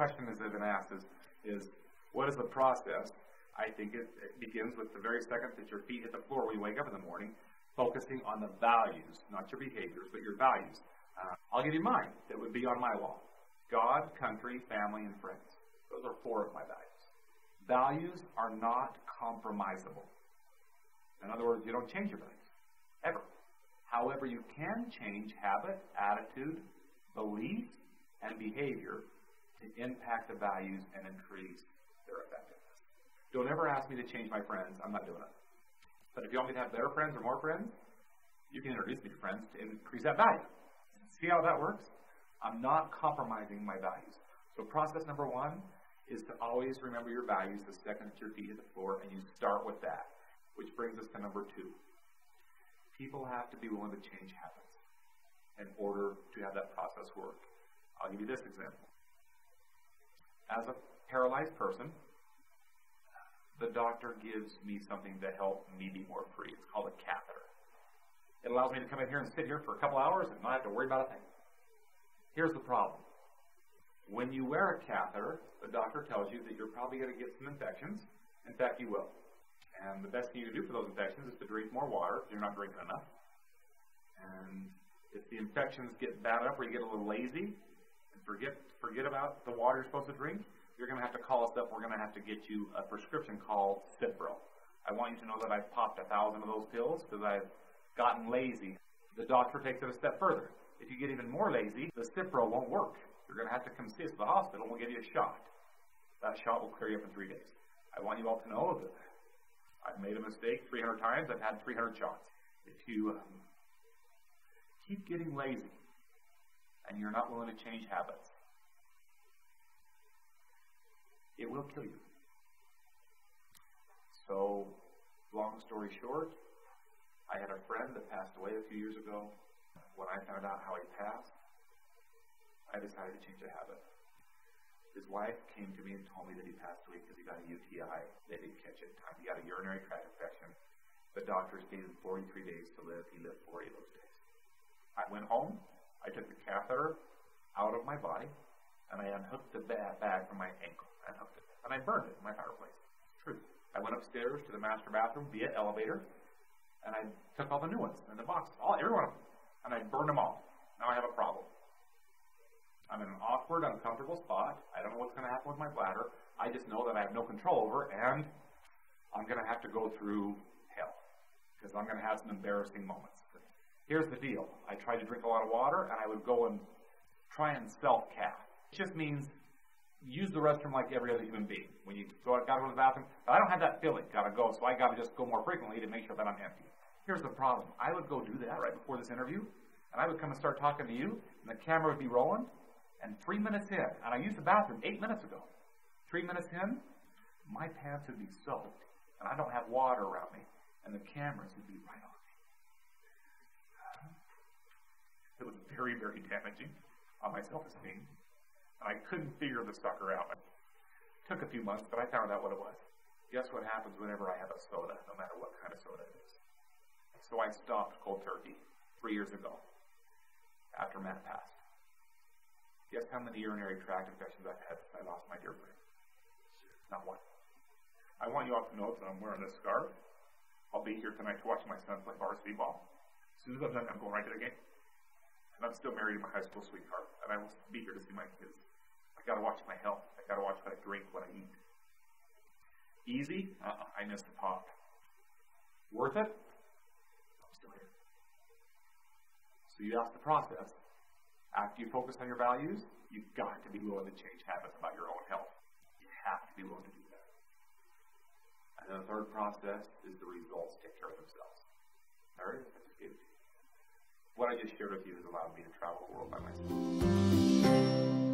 question has been asked is what is the process? I think it begins with the very second that your feet hit the floor when you wake up in the morning, focusing on the values, not your behaviors, but your values. I'll give you mine that would be on my wall. God, country, family, and friends. Those are 4 of my values. Values are not compromisable. In other words, you don't change your values, ever. However, you can change habit, attitude, belief, and behavior to impact the values and increase their effectiveness. Don't ever ask me to change my friends. I'm not doing it. But if you want me to have better friends or more friends, you can introduce me to friends to increase that value. See how that works? I'm not compromising my values. So process number 1 is to always remember your values the second that your feet hit the floor, and you start with that. Which brings us to number 2. People have to be willing to change habits in order to have that process work. I'll give you this example. As a paralyzed person, the doctor gives me something to help me be more free. It's called a catheter. It allows me to come in here and sit here for a couple hours and not have to worry about a thing. Here's the problem. When you wear a catheter, the doctor tells you that you're probably going to get some infections. In fact, you will. And the best thing you can do for those infections is to drink more water if you're not drinking enough. And if the infections get bad enough where you get a little lazy and forget about the water you're supposed to drink, you're going to have to call us up. We're going to have to get you a prescription called Cipro. I want you to know that I've popped 1,000 of those pills because I've gotten lazy. The doctor takes it a step further. If you get even more lazy, the Cipro won't work. You're going to have to come see us at the hospital and we'll give you a shot. That shot will clear you up in 3 days. I want you all to know that I've made a mistake 300 times. I've had 300 shots. If you keep getting lazy and you're not willing to change habits, it will kill you. So, long story short, I had a friend that passed away a few years ago. When I found out how he passed, I decided to change a habit. His wife came to me and told me that he passed away because he got a UTI. They didn't catch it in time. He got a urinary tract infection. The doctors gave him 43 days to live. He lived 40 of those days. I went home. I took the catheter out of my body, and I unhooked the bag from my ankle. I unhooked it, and I burned it in my fireplace. It's true. I went upstairs to the master bathroom via elevator, and I took all the new ones in the boxes, every one of them, and I burned them all. Now I have a problem. I'm in an awkward, uncomfortable spot. I don't know what's going to happen with my bladder. I just know that I have no control over it, and I'm going to have to go through hell because I'm going to have some embarrassing moments. Here's the deal. I tried to drink a lot of water, and I would go and try and self-cath. It just means use the restroom like every other human being. When you got to go to the bathroom, but I don't have that feeling. Got to go, so I got to just go more frequently to make sure that I'm empty. Here's the problem. I would go do that right before this interview, and I would come and start talking to you, and the camera would be rolling. And 3 minutes in, and I used the bathroom 8 minutes ago. 3 minutes in, my pants would be soaked, and I don't have water around me, and the cameras would be right on me. It was very, very damaging on my self-esteem, and I couldn't figure the sucker out. It took a few months, but I found out what it was. Guess what happens whenever I have a soda, no matter what kind of soda it is? So I stopped cold turkey 3 years ago, after Matt passed. Guess how many urinary tract infections I've had since I lost my dear friend? Not one. I want you all to know that I'm wearing this scarf. I'll be here tonight to watch my son play varsity ball. As soon as I'm done, I'm going right to the game. And I'm still married to my high school sweetheart, and I will be here to see my kids. I got to watch my health. I got to watch what I drink, what I eat. Easy? I missed the pot. Worth it? I'm still here. So you ask the process. After you focus on your values, you've got to be willing to change habits about your own health. You have to be willing to do that. And then the third process is the results take care of themselves. All right? I just gave it to you. What I just shared with you has allowed me to travel the world by myself.